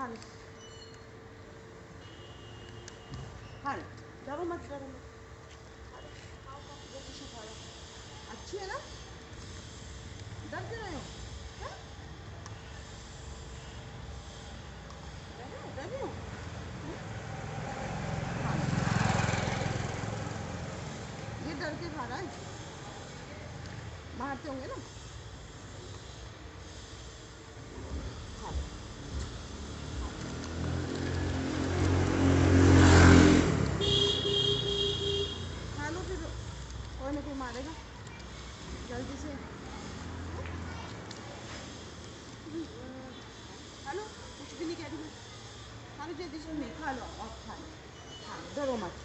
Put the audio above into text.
खा लो खा लो, डरो मत डरो मत। खाओ खाओ, जल्दी से खा लो। अच्छी है ना? डर क्यों रहे हो? हाँ? डर रहे हो? खा लो। ये डर के खा रहा है, मारते होंगे ना। खा लो खा लो, फिर कोई ना कोई मारेगा। जल्दी से खा लो, कुछ भी नहीं कह रही मैं। खा लो जल्दी से, नहीं खा लो, आप खा लो, डरो मत।